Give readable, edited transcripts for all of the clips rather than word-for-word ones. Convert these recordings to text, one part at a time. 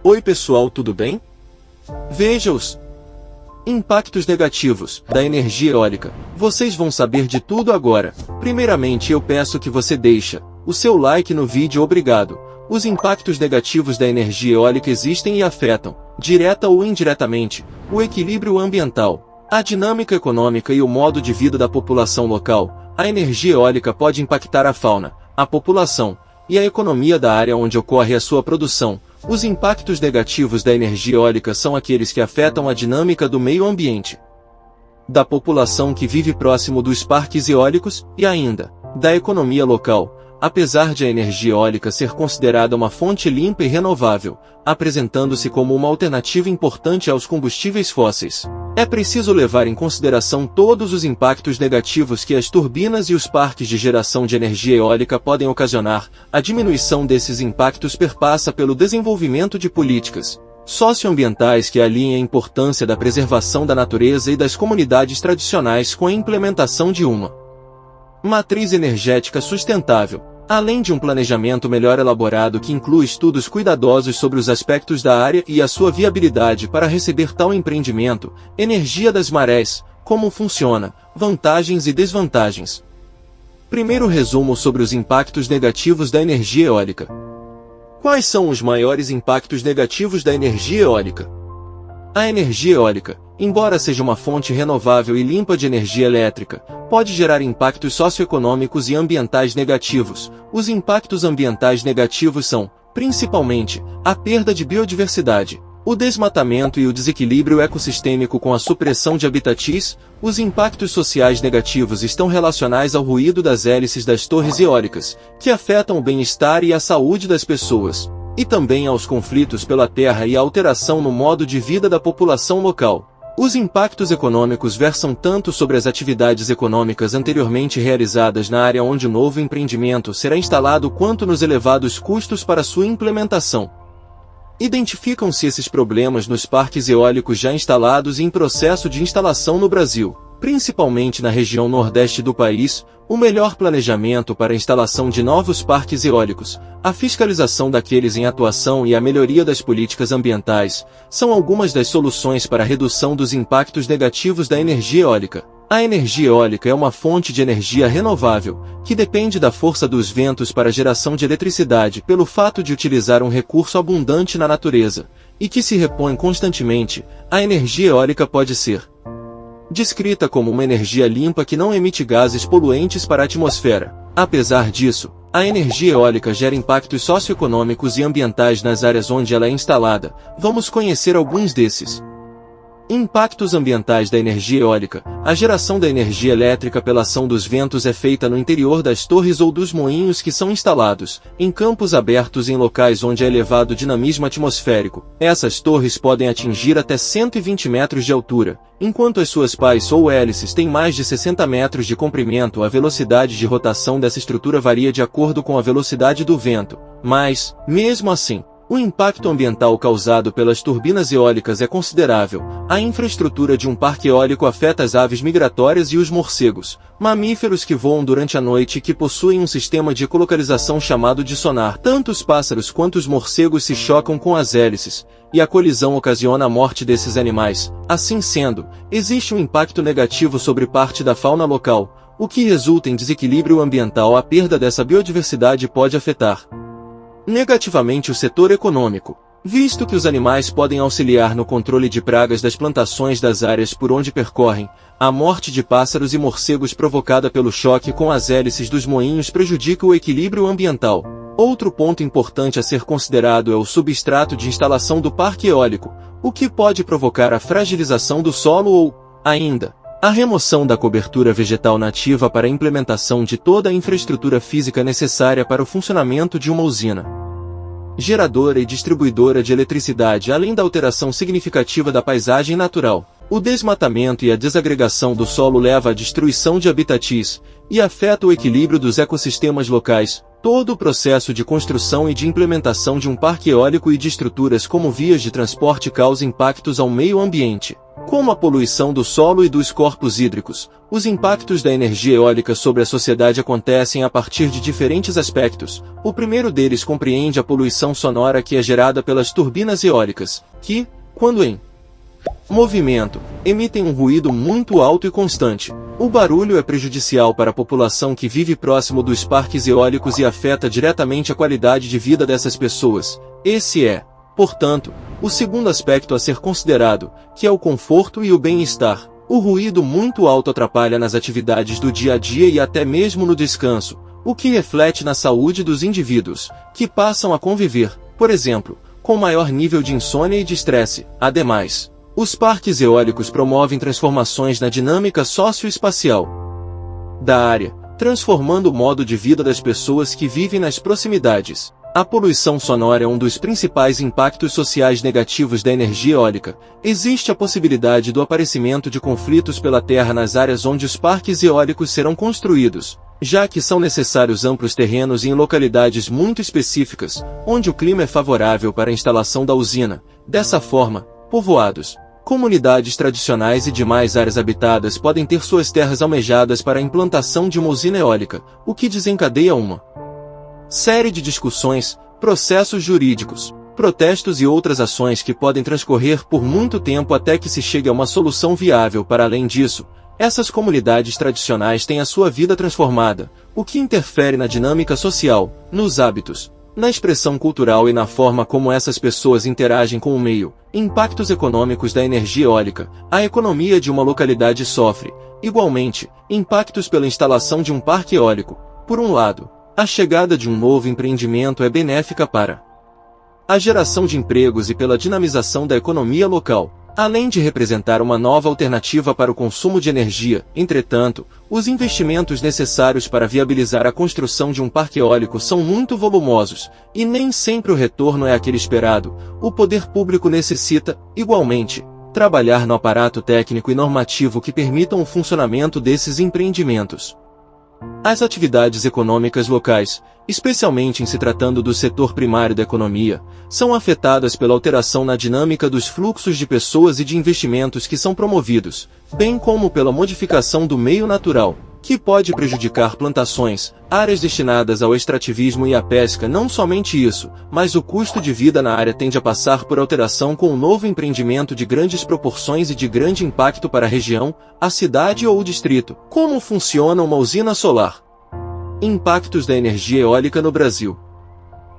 Oi pessoal, tudo bem? Veja os impactos negativos da energia eólica. Vocês vão saber de tudo agora. Primeiramente eu peço que você deixe o seu like no vídeo, obrigado. Os impactos negativos da energia eólica existem e afetam, direta ou indiretamente, o equilíbrio ambiental, a dinâmica econômica e o modo de vida da população local. A energia eólica pode impactar a fauna, a população e a economia da área onde ocorre a sua produção. Os impactos negativos da energia eólica são aqueles que afetam a dinâmica do meio ambiente, da população que vive próximo dos parques eólicos e ainda da economia local. Apesar de a energia eólica ser considerada uma fonte limpa e renovável, apresentando-se como uma alternativa importante aos combustíveis fósseis, é preciso levar em consideração todos os impactos negativos que as turbinas e os parques de geração de energia eólica podem ocasionar. A diminuição desses impactos perpassa pelo desenvolvimento de políticas socioambientais que alinhem a importância da preservação da natureza e das comunidades tradicionais com a implementação de uma matriz energética sustentável, além de um planejamento melhor elaborado que inclui estudos cuidadosos sobre os aspectos da área e a sua viabilidade para receber tal empreendimento. Energia das marés, como funciona, vantagens e desvantagens. Primeiro resumo sobre os impactos negativos da energia eólica. Quais são os maiores impactos negativos da energia eólica? A energia eólica, embora seja uma fonte renovável e limpa de energia elétrica, pode gerar impactos socioeconômicos e ambientais negativos. Os impactos ambientais negativos são, principalmente, a perda de biodiversidade, o desmatamento e o desequilíbrio ecossistêmico com a supressão de habitats. Os impactos sociais negativos estão relacionados ao ruído das hélices das torres eólicas, que afetam o bem-estar e a saúde das pessoas, e também aos conflitos pela terra e a alteração no modo de vida da população local. Os impactos econômicos versam tanto sobre as atividades econômicas anteriormente realizadas na área onde o novo empreendimento será instalado quanto nos elevados custos para sua implementação. Identificam-se esses problemas nos parques eólicos já instalados e em processo de instalação no Brasil, principalmente na região nordeste do país. O melhor planejamento para a instalação de novos parques eólicos, a fiscalização daqueles em atuação e a melhoria das políticas ambientais são algumas das soluções para a redução dos impactos negativos da energia eólica. A energia eólica é uma fonte de energia renovável, que depende da força dos ventos para a geração de eletricidade pelo fato de utilizar um recurso abundante na natureza, e que se repõe constantemente. A energia eólica pode ser descrita como uma energia limpa que não emite gases poluentes para a atmosfera. Apesar disso, a energia eólica gera impactos socioeconômicos e ambientais nas áreas onde ela é instalada. Vamos conhecer alguns desses. Impactos ambientais da energia eólica. A geração da energia elétrica pela ação dos ventos é feita no interior das torres ou dos moinhos que são instalados em campos abertos em locais onde há elevado dinamismo atmosférico. Essas torres podem atingir até 120 metros de altura, enquanto as suas pás ou hélices têm mais de 60 metros de comprimento. A velocidade de rotação dessa estrutura varia de acordo com a velocidade do vento, mas, mesmo assim, o impacto ambiental causado pelas turbinas eólicas é considerável. A infraestrutura de um parque eólico afeta as aves migratórias e os morcegos, mamíferos que voam durante a noite e que possuem um sistema de ecolocalização chamado de sonar. Tanto os pássaros quanto os morcegos se chocam com as hélices, e a colisão ocasiona a morte desses animais. Assim sendo, existe um impacto negativo sobre parte da fauna local, o que resulta em desequilíbrio ambiental. A perda dessa biodiversidade pode afetar negativamente o setor econômico, visto que os animais podem auxiliar no controle de pragas das plantações das áreas por onde percorrem. A morte de pássaros e morcegos provocada pelo choque com as hélices dos moinhos prejudica o equilíbrio ambiental. Outro ponto importante a ser considerado é o substrato de instalação do parque eólico, o que pode provocar a fragilização do solo ou, ainda, a remoção da cobertura vegetal nativa para a implementação de toda a infraestrutura física necessária para o funcionamento de uma usina geradora e distribuidora de eletricidade, além da alteração significativa da paisagem natural. O desmatamento e a desagregação do solo leva à destruição de habitats e afeta o equilíbrio dos ecossistemas locais. Todo o processo de construção e de implementação de um parque eólico e de estruturas como vias de transporte causa impactos ao meio ambiente. como a poluição do solo e dos corpos hídricos. Os impactos da energia eólica sobre a sociedade acontecem a partir de diferentes aspectos. O primeiro deles compreende a poluição sonora que é gerada pelas turbinas eólicas, que, quando em movimento, emitem um ruído muito alto e constante. O barulho é prejudicial para a população que vive próximo dos parques eólicos e afeta diretamente a qualidade de vida dessas pessoas. Esse é, portanto, o segundo aspecto a ser considerado, que é o conforto e o bem-estar. O ruído muito alto atrapalha nas atividades do dia a dia e até mesmo no descanso, o que reflete na saúde dos indivíduos, que passam a conviver, por exemplo, com maior nível de insônia e de estresse. Ademais, os parques eólicos promovem transformações na dinâmica socioespacial da área, transformando o modo de vida das pessoas que vivem nas proximidades. A poluição sonora é um dos principais impactos sociais negativos da energia eólica. Existe a possibilidade do aparecimento de conflitos pela terra nas áreas onde os parques eólicos serão construídos, já que são necessários amplos terrenos e em localidades muito específicas, onde o clima é favorável para a instalação da usina. Dessa forma, povoados, comunidades tradicionais e demais áreas habitadas podem ter suas terras almejadas para a implantação de uma usina eólica, o que desencadeia uma série de discussões, processos jurídicos, protestos e outras ações que podem transcorrer por muito tempo até que se chegue a uma solução viável. Para além disso, essas comunidades tradicionais têm a sua vida transformada, o que interfere na dinâmica social, nos hábitos, na expressão cultural e na forma como essas pessoas interagem com o meio. Impactos econômicos da energia eólica. A economia de uma localidade sofre, igualmente, impactos pela instalação de um parque eólico. Por um lado, a chegada de um novo empreendimento é benéfica para a geração de empregos e pela dinamização da economia local, além de representar uma nova alternativa para o consumo de energia. Entretanto, os investimentos necessários para viabilizar a construção de um parque eólico são muito volumosos, e nem sempre o retorno é aquele esperado. O poder público necessita, igualmente, trabalhar no aparato técnico e normativo que permitam o funcionamento desses empreendimentos. As atividades econômicas locais, especialmente em se tratando do setor primário da economia, são afetadas pela alteração na dinâmica dos fluxos de pessoas e de investimentos que são promovidos, bem como pela modificação do meio natural, que pode prejudicar plantações, áreas destinadas ao extrativismo e à pesca. Não somente isso, mas o custo de vida na área tende a passar por alteração com um novo empreendimento de grandes proporções e de grande impacto para a região, a cidade ou o distrito. Como funciona uma usina solar? Impactos da energia eólica no Brasil.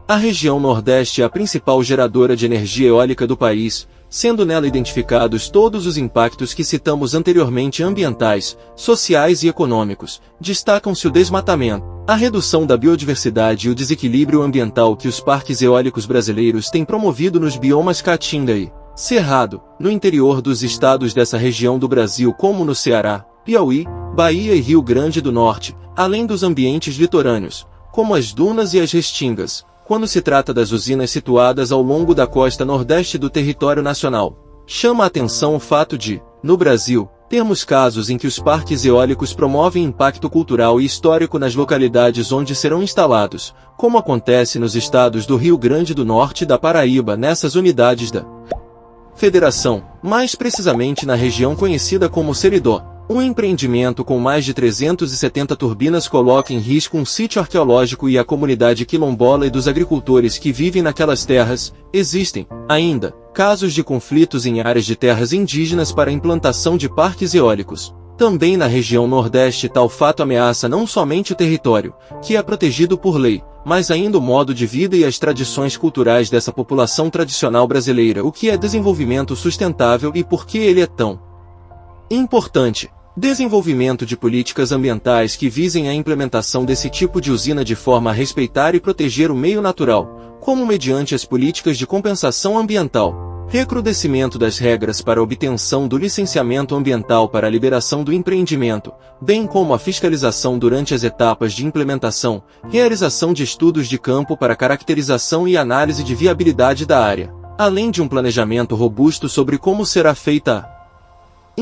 A região Nordeste é a principal geradora de energia eólica do país, sendo nela identificados todos os impactos que citamos anteriormente: ambientais, sociais e econômicos. Destacam-se o desmatamento, a redução da biodiversidade e o desequilíbrio ambiental que os parques eólicos brasileiros têm promovido nos biomas Caatinga e Cerrado, no interior dos estados dessa região do Brasil, como no Ceará, Piauí, Bahia e Rio Grande do Norte, além dos ambientes litorâneos, como as dunas e as restingas, quando se trata das usinas situadas ao longo da costa nordeste do território nacional. Chama a atenção o fato de, no Brasil, termos casos em que os parques eólicos promovem impacto cultural e histórico nas localidades onde serão instalados, como acontece nos estados do Rio Grande do Norte e da Paraíba. Nessas unidades da Federação, mais precisamente na região conhecida como Seridó, um empreendimento com mais de 370 turbinas coloca em risco um sítio arqueológico e a comunidade quilombola e dos agricultores que vivem naquelas terras. Existem, ainda, casos de conflitos em áreas de terras indígenas para a implantação de parques eólicos. Também na região Nordeste, tal fato ameaça não somente o território, que é protegido por lei, mas ainda o modo de vida e as tradições culturais dessa população tradicional brasileira. O que é desenvolvimento sustentável e por que ele é tão importante? Desenvolvimento de políticas ambientais que visem a implementação desse tipo de usina de forma a respeitar e proteger o meio natural, como mediante as políticas de compensação ambiental, recrudescimento das regras para a obtenção do licenciamento ambiental para a liberação do empreendimento, bem como a fiscalização durante as etapas de implementação, realização de estudos de campo para caracterização e análise de viabilidade da área, além de um planejamento robusto sobre como será feita a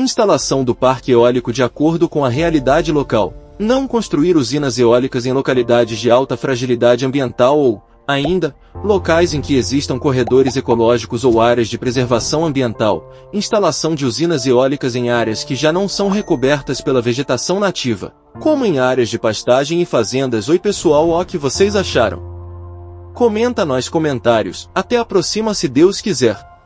instalação do parque eólico de acordo com a realidade local. Não construir usinas eólicas em localidades de alta fragilidade ambiental ou, Ainda, locais em que existam corredores ecológicos ou áreas de preservação ambiental, instalação de usinas eólicas em áreas que já não são recobertas pela vegetação nativa, como em áreas de pastagem e fazendas. Oi pessoal, o que vocês acharam? Comenta nos comentários. Até a próxima se Deus quiser.